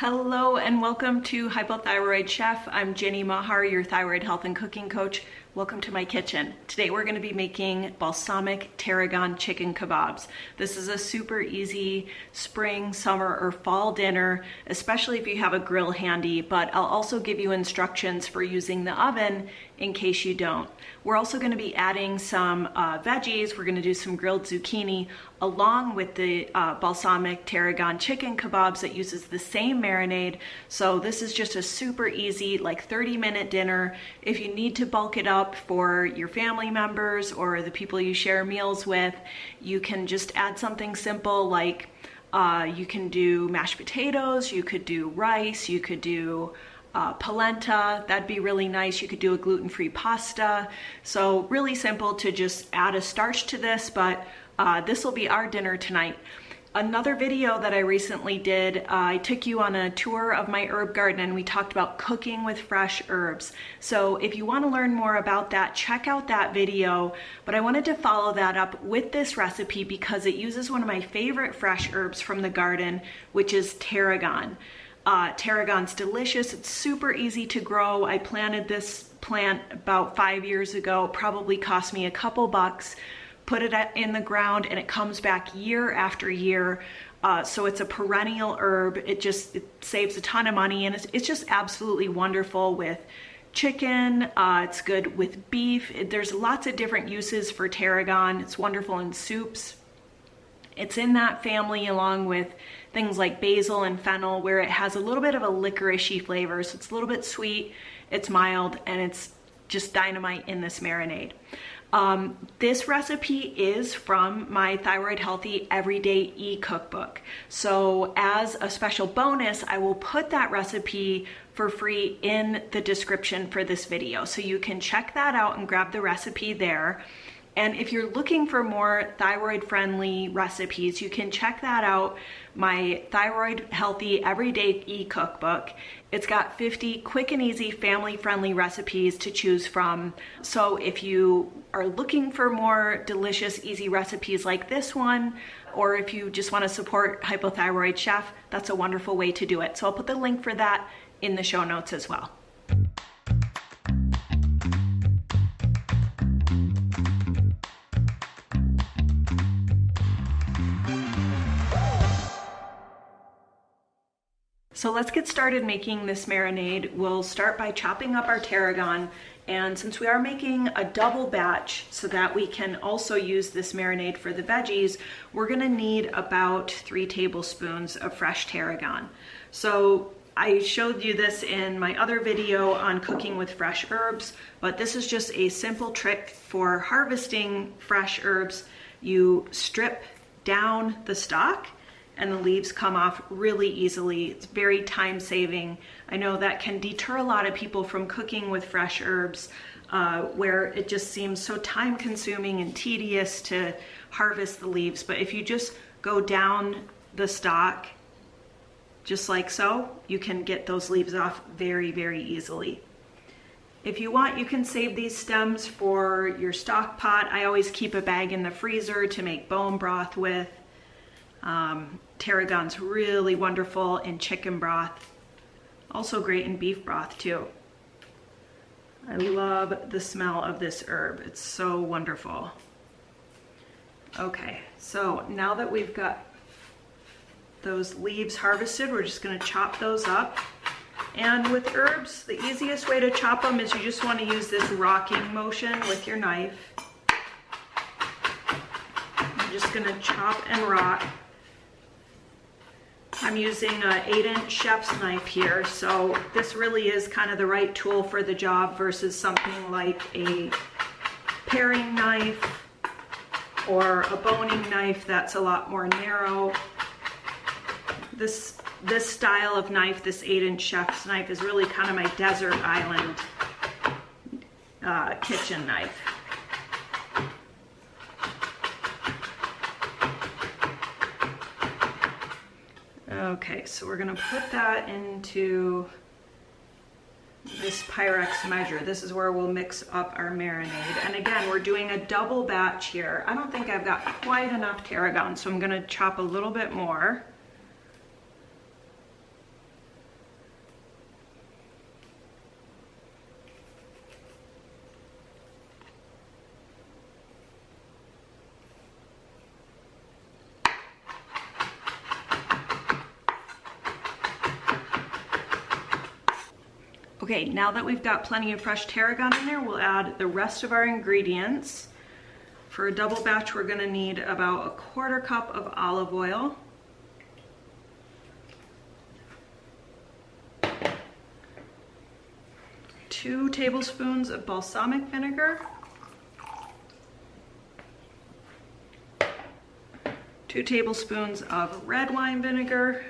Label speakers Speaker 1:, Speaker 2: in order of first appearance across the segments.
Speaker 1: Hello and welcome to Hypothyroid Chef. I'm Ginny Mahar, your thyroid health and cooking coach. Welcome to my kitchen. Today we're going to be making balsamic tarragon chicken kebabs. This is a super easy spring, summer, or fall dinner, especially if you have a grill handy, but I'll also give you instructions for using the oven in case you don't. We're also going to be adding some veggies. We're going to do some grilled zucchini along with the balsamic tarragon chicken kebabs that uses the same marinade. So this is just a super easy, like 30-minute dinner. If you need to bulk it up for your family members or the people you share meals with, you can just add something simple like you can do mashed potatoes, you could do rice, you could do polenta. That'd be really nice. You could do a gluten-free pasta. So really simple to just add a starch to this, but this will be our dinner tonight. Another video that I recently did, I took you on a tour of my herb garden and we talked about cooking with fresh herbs. So if you want to learn more about that, check out that video. But I wanted to follow that up with this recipe because it uses one of my favorite fresh herbs from the garden, which is tarragon. Tarragon's delicious. It's super easy to grow. I planted this plant about 5 years ago. Probably cost me a couple bucks. Put it in the ground and it comes back year after year. So it's a perennial herb. It saves a ton of money and it's just absolutely wonderful with chicken. It's good with beef. There's lots of different uses for tarragon. It's wonderful in soups. It's in that family along with things like basil and fennel where it has a little bit of a licoricey flavor. So it's a little bit sweet, it's mild, and it's just dynamite in this marinade. This recipe is from my Thyroid-Healthy Everyday eCookbook. So as a special bonus, I will put that recipe for free in the description for this video. So you can check that out and grab the recipe there. And if you're looking for more thyroid-friendly recipes, you can check that out, my Thyroid-Healthy Everyday eCookbook. It's got 50 quick and easy family-friendly recipes to choose from. So if you are looking for more delicious, easy recipes like this one, or if you just want to support Hypothyroid Chef, that's a wonderful way to do it. So I'll put the link for that in the show notes as well. So let's get started making this marinade. We'll start by chopping up our tarragon, and since we are making a double batch so that we can also use this marinade for the veggies, we're gonna need about 3 tablespoons of fresh tarragon. So I showed you this in my other video on cooking with fresh herbs, but this is just a simple trick for harvesting fresh herbs. You strip down the stalk and the leaves come off really easily. It's very time saving. I know that can deter a lot of people from cooking with fresh herbs where it just seems so time consuming and tedious to harvest the leaves. But if you just go down the stalk, just like so, you can get those leaves off very, very easily. If you want, you can save these stems for your stock pot. I always keep a bag in the freezer to make bone broth with. Tarragon's really wonderful in chicken broth, also great in beef broth too. I love the smell of this herb. It's so wonderful. Okay, so now that we've got those leaves harvested, we're just going to chop those up. And with herbs, the easiest way to chop them is you just want to use this rocking motion with your knife. I'm just going to chop and rock. I'm using an 8-inch chef's knife here, so this really is kind of the right tool for the job versus something like a paring knife or a boning knife that's a lot more narrow. This style of knife, this 8-inch chef's knife, is really kind of my desert island kitchen knife. Okay, so we're gonna put that into this Pyrex measure. This is where we'll mix up our marinade. And again, we're doing a double batch here. I don't think I've got quite enough tarragon, so I'm gonna chop a little bit more. Okay, now that we've got plenty of fresh tarragon in there, we'll add the rest of our ingredients. For a double batch, we're gonna need about 1/4 cup of olive oil, 2 tablespoons of balsamic vinegar, 2 tablespoons of red wine vinegar,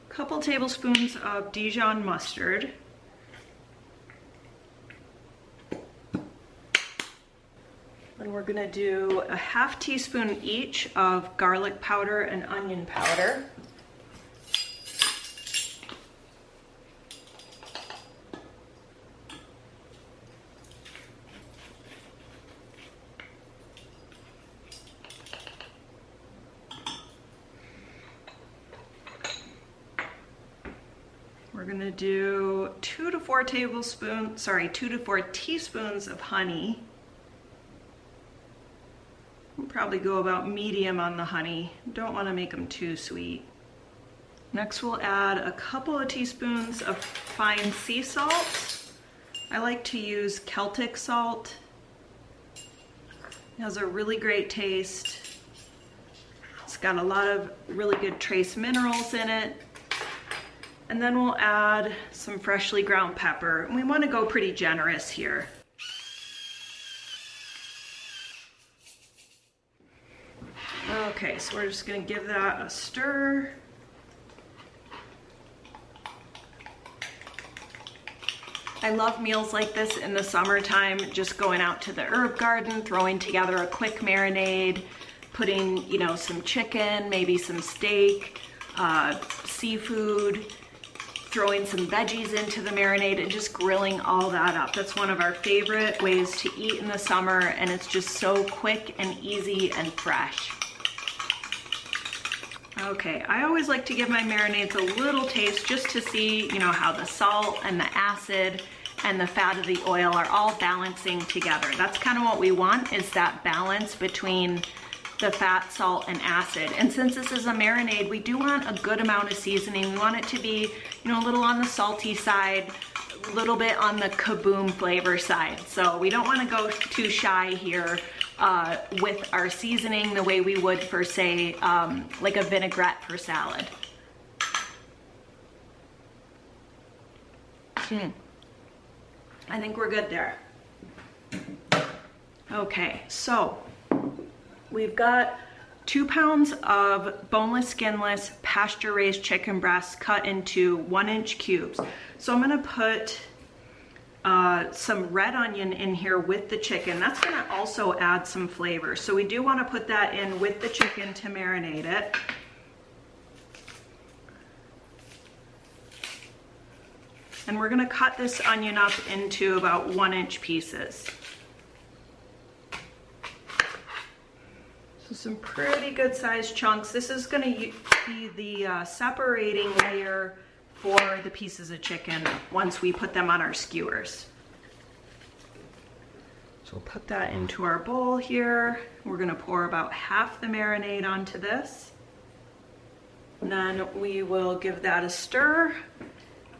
Speaker 1: couple tablespoons of Dijon mustard, and we're gonna do a 1/2 teaspoon each of garlic powder and onion powder. We're gonna do 2 to 4 teaspoons of honey. We'll probably go about medium on the honey. Don't wanna make them too sweet. Next we'll add a couple of teaspoons of fine sea salt. I like to use Celtic salt. It has a really great taste. It's got a lot of really good trace minerals in it. And then we'll add some freshly ground pepper. And we want to go pretty generous here. Okay, so we're just going to give that a stir. I love meals like this in the summertime, just going out to the herb garden, throwing together a quick marinade, putting, you know, some chicken, maybe some steak, seafood, throwing some veggies into the marinade and just grilling all that up. That's one of our favorite ways to eat in the summer, and it's just so quick and easy and fresh. Okay, I always like to give my marinades a little taste just to see, you know, how the salt and the acid and the fat of the oil are all balancing together. That's kind of what we want, is that balance between the fat, salt, and acid. And since this is a marinade, we do want a good amount of seasoning. We want it to be, you know, a little on the salty side, a little bit on the kaboom flavor side. So we don't want to go too shy here with our seasoning the way we would for, say, like a vinaigrette for salad. I think we're good there. Okay, so we've got 2 pounds of boneless, skinless, pasture-raised chicken breasts cut into 1-inch cubes. So I'm gonna put some red onion in here with the chicken. That's gonna also add some flavor. So we do wanna put that in with the chicken to marinate it. And we're gonna cut this onion up into about 1-inch pieces. So some pretty good sized chunks. This is gonna be the separating layer for the pieces of chicken once we put them on our skewers. So we'll put that into our bowl here. We're gonna pour about half the marinade onto this. And then we will give that a stir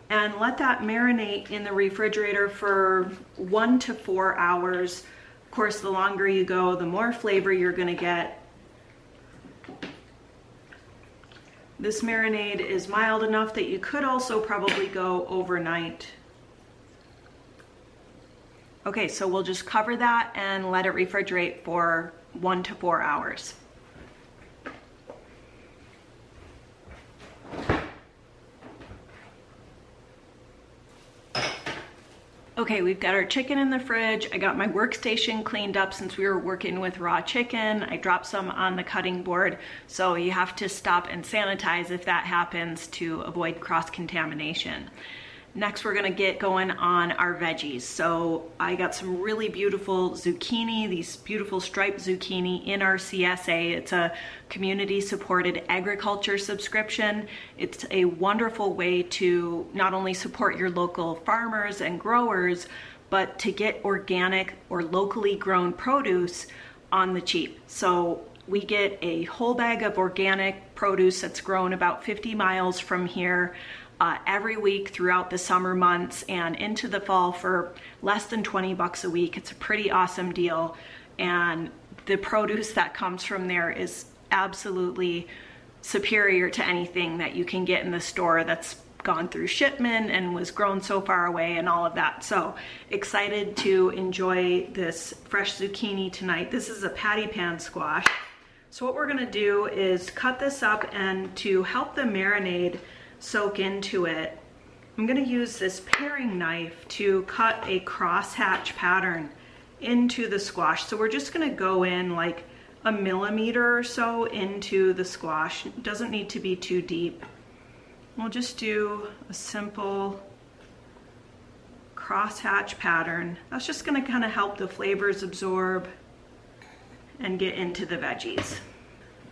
Speaker 1: and let that marinate in the refrigerator for 1 to 4 hours. Of course, the longer you go, the more flavor you're gonna get. This marinade is mild enough that you could also probably go overnight. Okay, so we'll just cover that and let it refrigerate for 1 to 4 hours. Okay, we've got our chicken in the fridge. I got my workstation cleaned up since we were working with raw chicken. I dropped some on the cutting board, so you have to stop and sanitize if that happens to avoid cross-contamination. Next, we're gonna get going on our veggies. So I got some really beautiful zucchini, these beautiful striped zucchini in our CSA. It's a community-supported agriculture subscription. It's a wonderful way to not only support your local farmers and growers, but to get organic or locally grown produce on the cheap. So We get a whole bag of organic produce that's grown about 50 miles from here every week throughout the summer months and into the fall for less than 20 bucks a week. It's a pretty awesome deal. And the produce that comes from there is absolutely superior to anything that you can get in the store that's gone through shipment and was grown so far away and all of that. So excited to enjoy this fresh zucchini tonight. This is a patty pan squash. So what we're gonna do is cut this up, and to help the marinade soak into it, I'm gonna use this paring knife to cut a crosshatch pattern into the squash. So we're just gonna go in like a millimeter or so into the squash. It doesn't need to be too deep. We'll just do a simple crosshatch pattern. That's just gonna kind of help the flavors absorb and get into the veggies.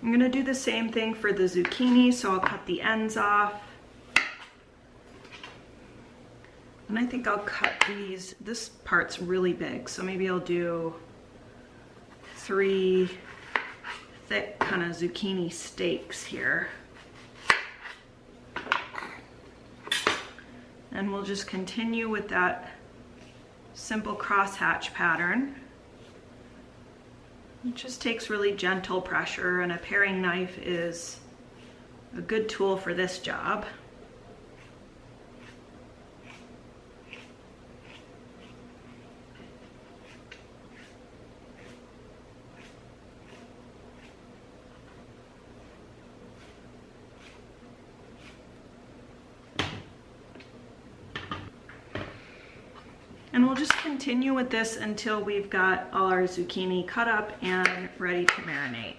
Speaker 1: I'm gonna do the same thing for the zucchini, so I'll cut the ends off. And I think I'll cut these, this part's really big, so maybe I'll do 3 thick kind of zucchini steaks here. And we'll just continue with that simple crosshatch pattern. It just takes really gentle pressure, and a paring knife is a good tool for this job. And we'll just continue with this until we've got all our zucchini cut up and ready to marinate.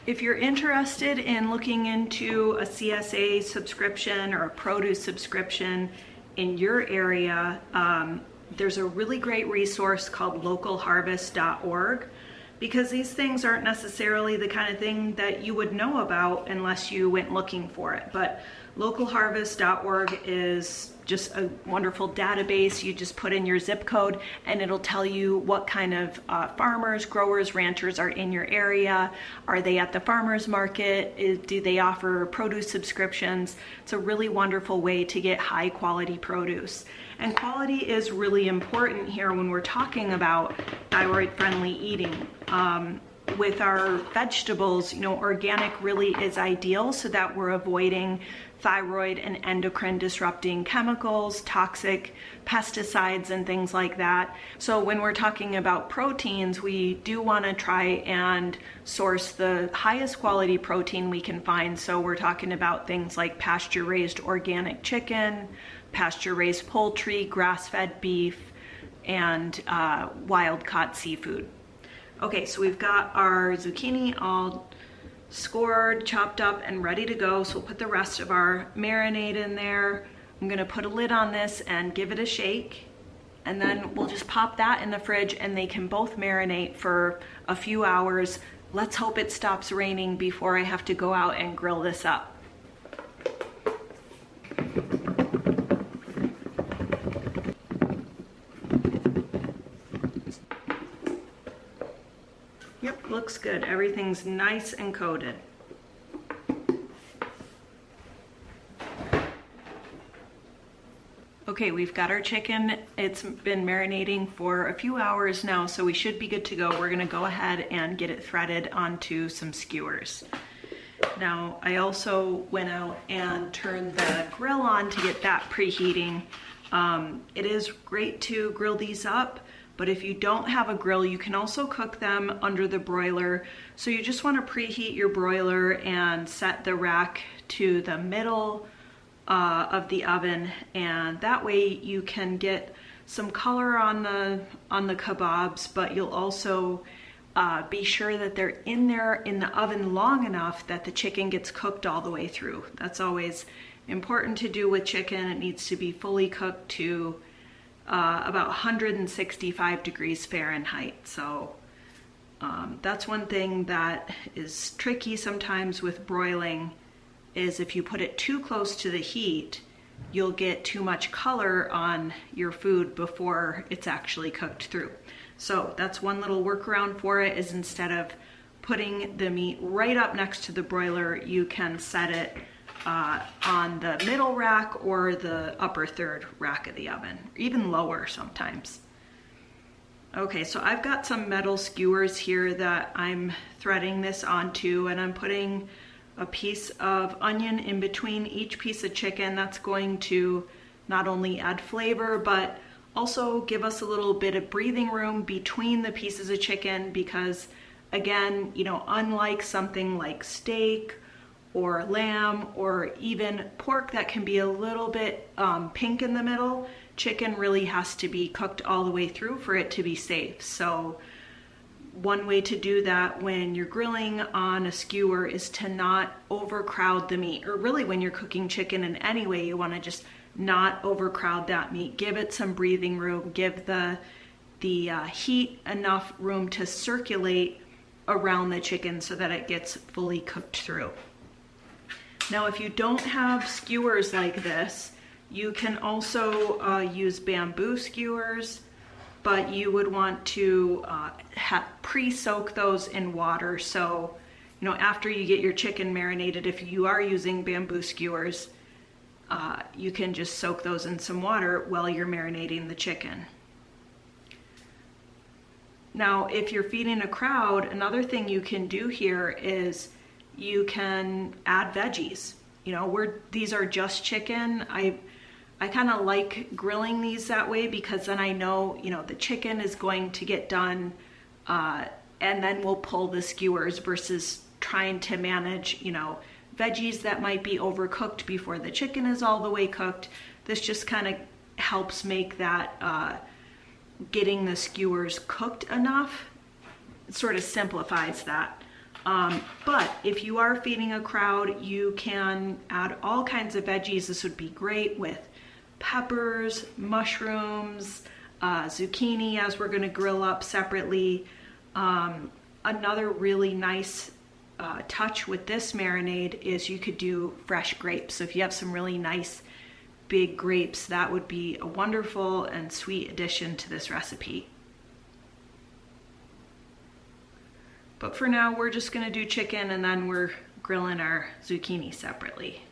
Speaker 1: If you're interested in looking into a CSA subscription or a produce subscription in your area, there's a really great resource called localharvest.org, because these things aren't necessarily the kind of thing that you would know about unless you went looking for it. But localharvest.org is just a wonderful database. You just put in your zip code and it'll tell you what kind of farmers, growers, ranchers are in your area. Are they at the farmers market? Do they offer produce subscriptions? It's a really wonderful way to get high quality produce. And quality is really important here when we're talking about thyroid-friendly eating. With our vegetables, you know, organic really is ideal so that we're avoiding thyroid and endocrine disrupting chemicals, toxic pesticides, and things like that. So when we're talking about proteins, we do want to try and source the highest quality protein we can find. So we're talking about things like pasture-raised organic chicken, pasture-raised poultry, grass-fed beef, and wild-caught seafood. Okay, so we've got our zucchini all scored, chopped up, and ready to go. So we'll put the rest of our marinade in there. I'm gonna put a lid on this and give it a shake. And then we'll just pop that in the fridge and they can both marinate for a few hours. Let's hope it stops raining before I have to go out and grill this up. Yep, looks good. Everything's nice and coated. Okay, we've got our chicken. It's been marinating for a few hours now, so we should be good to go. We're gonna go ahead and get it threaded onto some skewers. Now, I also went out and turned the grill on to get that preheating. It is great to grill these up, but if you don't have a grill, you can also cook them under the broiler. So you just want to preheat your broiler and set the rack to the middle of the oven, and that way you can get some color on the kebabs, but you'll also be sure that they're in there in the oven long enough that the chicken gets cooked all the way through. That's always important to do with chicken. It needs to be fully cooked to about 165 degrees Fahrenheit. So that's one thing that is tricky sometimes with broiling, is if you put it too close to the heat, you'll get too much color on your food before it's actually cooked through. So that's one little workaround for it, is instead of putting the meat right up next to the broiler, you can set it on the middle rack or the upper third rack of the oven, even lower sometimes. Okay, so I've got some metal skewers here that I'm threading this onto, and I'm putting a piece of onion in between each piece of chicken. That's going to not only add flavor, but also give us a little bit of breathing room between the pieces of chicken, because again, you know, unlike something like steak or lamb or even pork that can be a little bit pink in the middle, chicken really has to be cooked all the way through for it to be safe. So one way to do that when you're grilling on a skewer is to not overcrowd the meat, or really when you're cooking chicken in any way, you want to just not overcrowd that meat. Give it some breathing room, give the heat enough room to circulate around the chicken so that it gets fully cooked through. Now, if you don't have skewers like this, you can also use bamboo skewers, but you would want to pre-soak those in water. So, you know, after you get your chicken marinated, if you are using bamboo skewers, you can just soak those in some water while you're marinating the chicken. Now, if you're feeding a crowd, another thing you can do here is you can add veggies. You know, these are just chicken. I kind of like grilling these that way, because then I know, you know, the chicken is going to get done and then we'll pull the skewers, versus trying to manage, you know, veggies that might be overcooked before the chicken is all the way cooked. This just kind of helps make that getting the skewers cooked enough. It sort of simplifies that. But if you are feeding a crowd, you can add all kinds of veggies. This would be great with peppers, mushrooms, zucchini, as we're going to grill up separately. Another really nice touch with this marinade is you could do fresh grapes. So if you have some really nice big grapes, that would be a wonderful and sweet addition to this recipe. But for now, we're just going to do chicken, and then we're grilling our zucchini separately.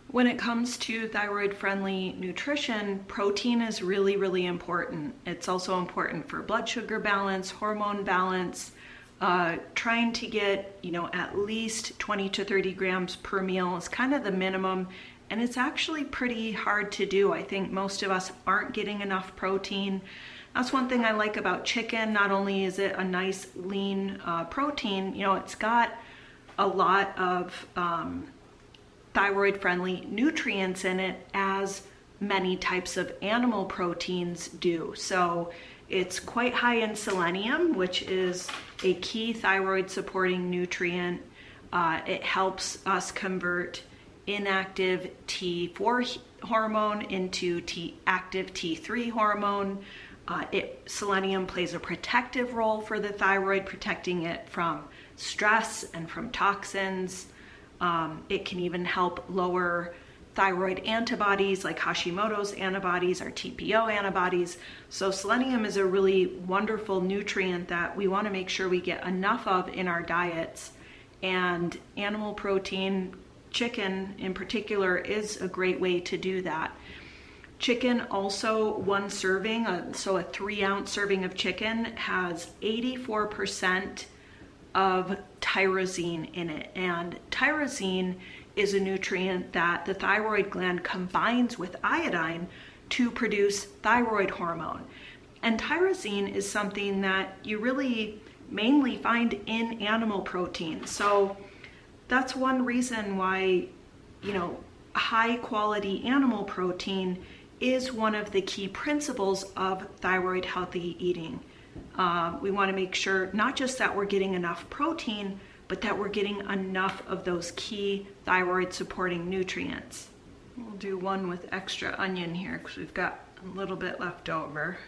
Speaker 1: When it comes to thyroid-friendly nutrition, protein is really, really important. It's also important for blood sugar balance, hormone balance, trying to get, you know, at least 20 to 30 grams per meal is kind of the minimum, and it's actually pretty hard to do. I think most of us aren't getting enough protein. That's one thing I like about chicken. Not only is it a nice lean protein, you know, it's got a lot of thyroid-friendly nutrients in it, as many types of animal proteins do. So it's quite high in selenium, which is a key thyroid supporting nutrient. It helps us convert inactive T4 hormone into active T3 hormone. Selenium plays a protective role for the thyroid, protecting it from stress and from toxins. It can even help lower thyroid antibodies like Hashimoto's antibodies or TPO antibodies. So selenium is a really wonderful nutrient that we want to make sure we get enough of in our diets. And animal protein, chicken in particular, is a great way to do that. Chicken also, one serving, so a 3-ounce serving of chicken has 84% of tyrosine in it. And tyrosine is a nutrient that the thyroid gland combines with iodine to produce thyroid hormone. And tyrosine is something that you really mainly find in animal protein. So that's one reason why, you know, high quality animal protein is one of the key principles of thyroid healthy eating. We want to make sure not just that we're getting enough protein, but that we're getting enough of those key thyroid supporting nutrients. We'll do one with extra onion here because we've got a little bit left over.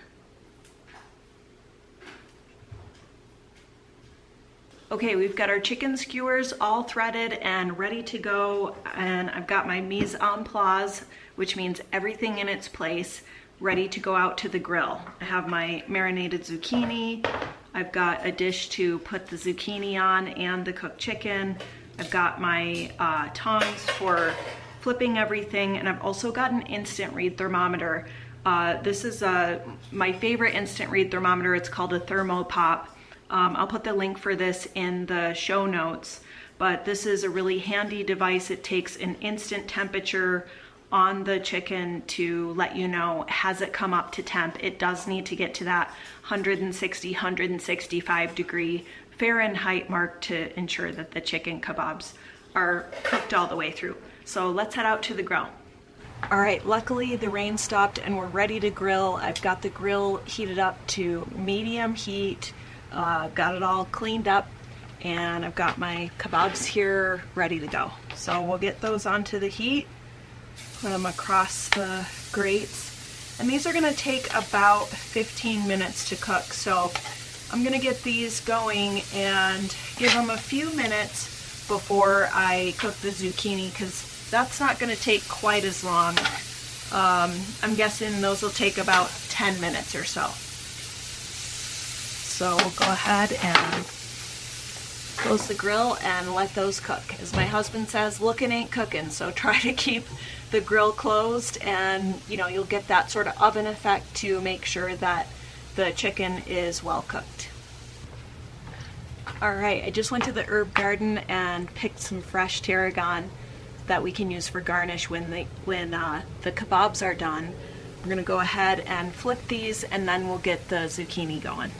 Speaker 1: Okay, we've got our chicken skewers all threaded and ready to go, and I've got my mise en place, which means everything in its place, ready to go out to the grill. I have my marinated zucchini, I've got a dish to put the zucchini on and the cooked chicken, I've got my tongs for flipping everything, and I've also got an instant read thermometer. This is my favorite instant read thermometer. It's called a Thermopop. I'll put the link for this in the show notes, but this is a really handy device. It takes an instant temperature on the chicken to let you know, has it come up to temp? It does need to get to that 160, 165 degree Fahrenheit mark to ensure that the chicken kebabs are cooked all the way through. So let's head out to the grill. All right, luckily the rain stopped and we're ready to grill. I've got the grill heated up to medium heat. Got it all cleaned up, and I've got my kebabs here ready to go. So we'll get those onto the heat, put them across the grates, and these are gonna take about 15 minutes to cook. So I'm gonna get these going and give them a few minutes before I cook the zucchini, because that's not gonna take quite as long. I'm guessing those will take about 10 minutes or so. So we'll go ahead and close the grill and let those cook. As my husband says, looking ain't cooking, so try to keep the grill closed, and you'll get that sort of oven effect to make sure that the chicken is well cooked. All right, I just went to the herb garden and picked some fresh tarragon that we can use for garnish when the kebabs are done. We're gonna go ahead and flip these, and then we'll get the zucchini going.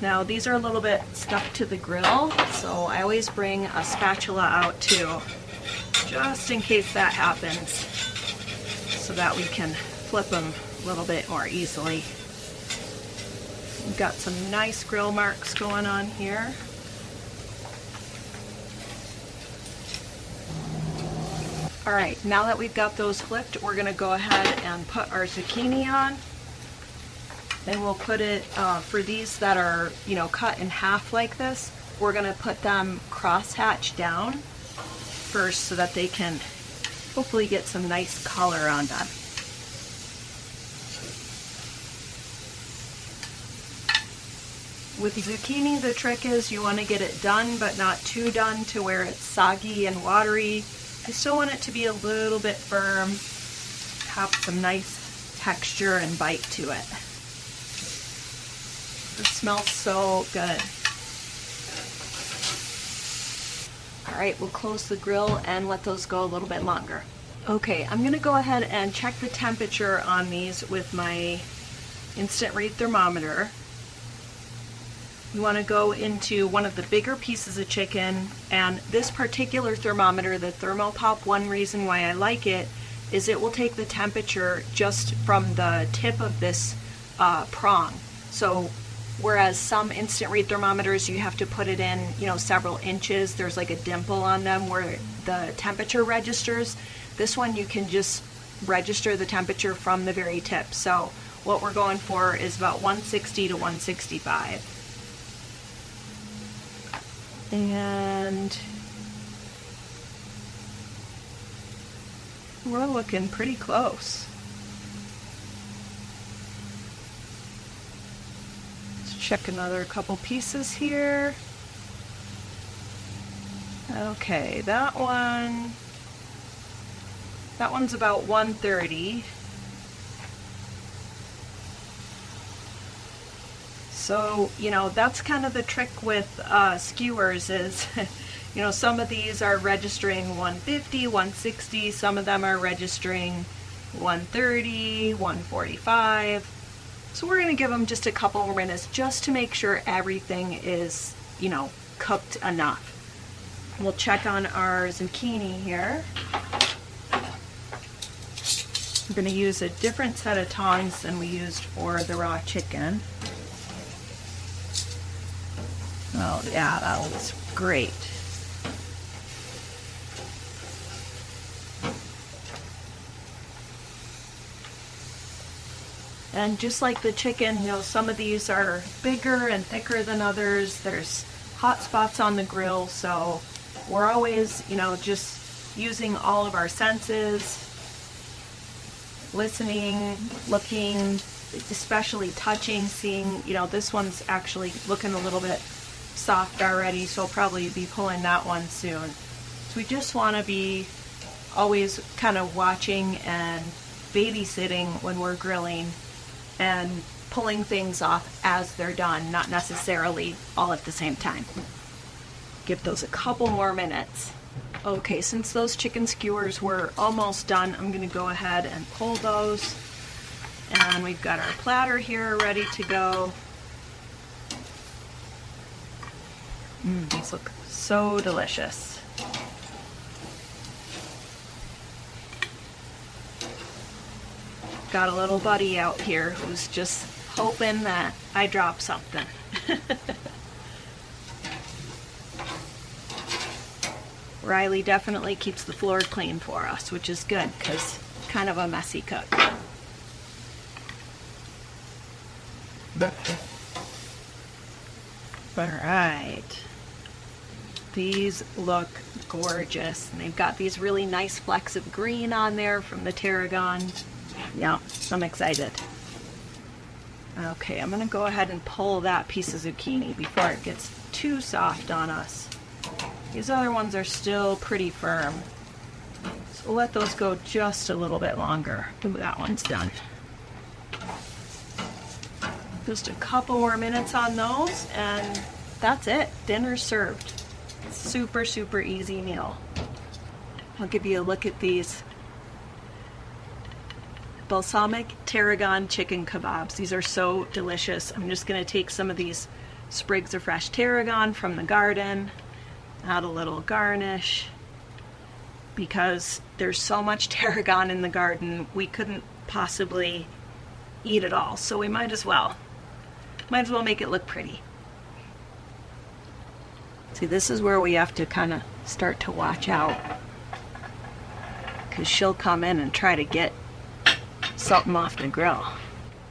Speaker 1: Now these are a little bit stuck to the grill, so I always bring a spatula out too, just in case that happens, so that we can flip them a little bit more easily. We've got some nice grill marks going on here. All right, now that we've got those flipped, we're gonna go ahead and put our zucchini on. And we'll put it, for these that are, cut in half like this, we're gonna put them cross-hatch down first so that they can hopefully get some nice color on them. With zucchini, the trick is you wanna get it done, but not too done to where it's soggy and watery. I still want it to be a little bit firm, have some nice texture and bite to it. It smells so good. All right, we'll close the grill and let those go a little bit longer. Okay, I'm gonna go ahead and check the temperature on these with my instant read thermometer. You wanna go into one of the bigger pieces of chicken, and this particular thermometer, the Thermopop, one reason why I like it is it will take the temperature just from the tip of this prong. So whereas some instant read thermometers, you have to put it in, several inches. There's like a dimple on them where the temperature registers. This one, you can just register the temperature from the very tip. So what we're going for is about 160 to 165. And we're looking pretty close. Check another couple pieces here. Okay, that one's about 130. So, that's kind of the trick with skewers is, some of these are registering 150, 160, some of them are registering 130, 145. So we're going to give them just a couple more minutes just to make sure everything is, cooked enough. We'll check on our zucchini here. I'm going to use a different set of tongs than we used for the raw chicken. Oh yeah, that was great. And just like the chicken, you know, some of these are bigger and thicker than others. There's hot spots on the grill, so we're always, you know, just using all of our senses, listening, looking, especially touching, seeing, you know, this one's actually looking a little bit soft already, so I'll probably be pulling that one soon. So we just want to be always kind of watching and babysitting when we're grilling and pulling things off as they're done, not necessarily all at the same time. Give those a couple more minutes. Okay, since those chicken skewers were almost done, I'm going to go ahead and pull those. And we've got our platter here ready to go. These look so delicious. Got a little buddy out here who's just hoping that I drop something. Riley definitely keeps the floor clean for us, which is good because kind of a messy cook. All right. These look gorgeous. And they've got these really nice flecks of green on there from the tarragon. Yeah, I'm excited. Okay, I'm gonna go ahead and pull that piece of zucchini before it gets too soft on us. These other ones are still pretty firm. So we'll let those go just a little bit longer. Ooh, that one's done. Just a couple more minutes on those and that's it. Dinner's served. Super, super easy meal. I'll give you a look at these Balsamic Tarragon Chicken Kabobs. These are so delicious. I'm just going to take some of these sprigs of fresh tarragon from the garden, add a little garnish. Because there's so much tarragon in the garden, we couldn't possibly eat it all. So we might as well make it look pretty. See, this is where we have to kind of start to watch out. Because she'll come in and try to get something off the grill.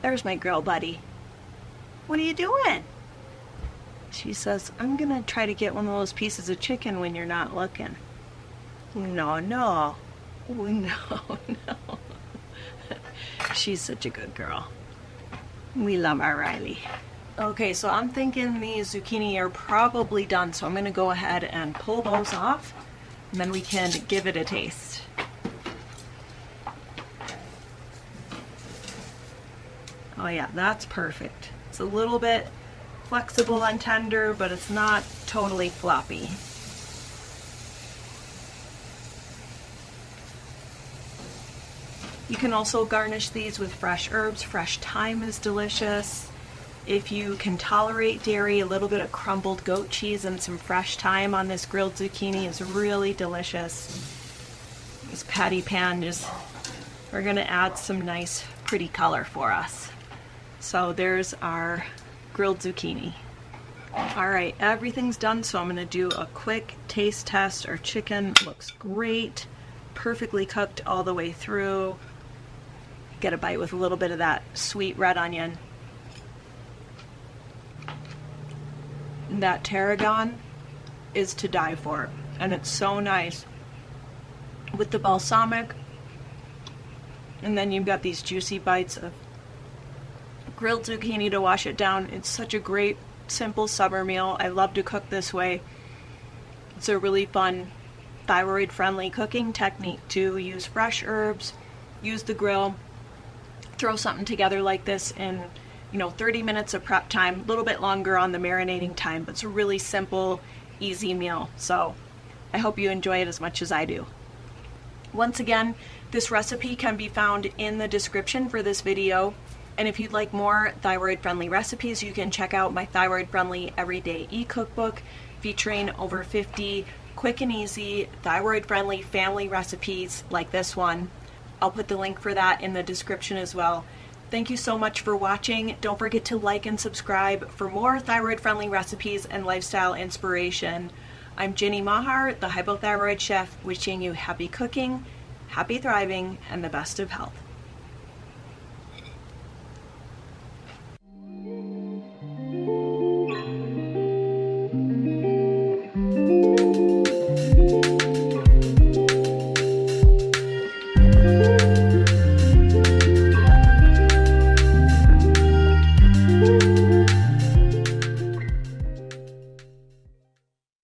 Speaker 1: There's my grill buddy. What are you doing? She says, I'm gonna try to get one of those pieces of chicken when you're not looking. No, no. Oh, no, no. She's such a good girl. We love our Riley. Okay, so I'm thinking these zucchini are probably done, so I'm gonna go ahead and pull those off, and then we can give it a taste. Oh yeah, that's perfect. It's a little bit flexible and tender, but it's not totally floppy. You can also garnish these with fresh herbs. Fresh thyme is delicious. If you can tolerate dairy, a little bit of crumbled goat cheese and some fresh thyme on this grilled zucchini is really delicious. This patty pan we're gonna add some nice pretty color for us. So there's our grilled zucchini. All right, everything's done, so I'm gonna do a quick taste test. Our chicken looks great, perfectly cooked all the way through. Get a bite with a little bit of that sweet red onion. That tarragon is to die for, and it's so nice with the balsamic, and then you've got these juicy bites of grilled zucchini to wash it down. It's such a great simple summer meal. I love to cook this way. It's a really fun thyroid-friendly cooking technique to use fresh herbs, use the grill, throw something together like this in 30 minutes of prep time, a little bit longer on the marinating time, but it's a really simple, easy meal. So I hope you enjoy it as much as I do. Once again, this recipe can be found in the description for this video. And if you'd like more thyroid-friendly recipes, you can check out my Thyroid-Friendly Everyday eCookbook featuring over 50 quick and easy thyroid-friendly family recipes like this one. I'll put the link for that in the description as well. Thank you so much for watching. Don't forget to like and subscribe for more thyroid-friendly recipes and lifestyle inspiration. I'm Ginny Mahar, the Hypothyroid Chef, wishing you happy cooking, happy thriving, and the best of health.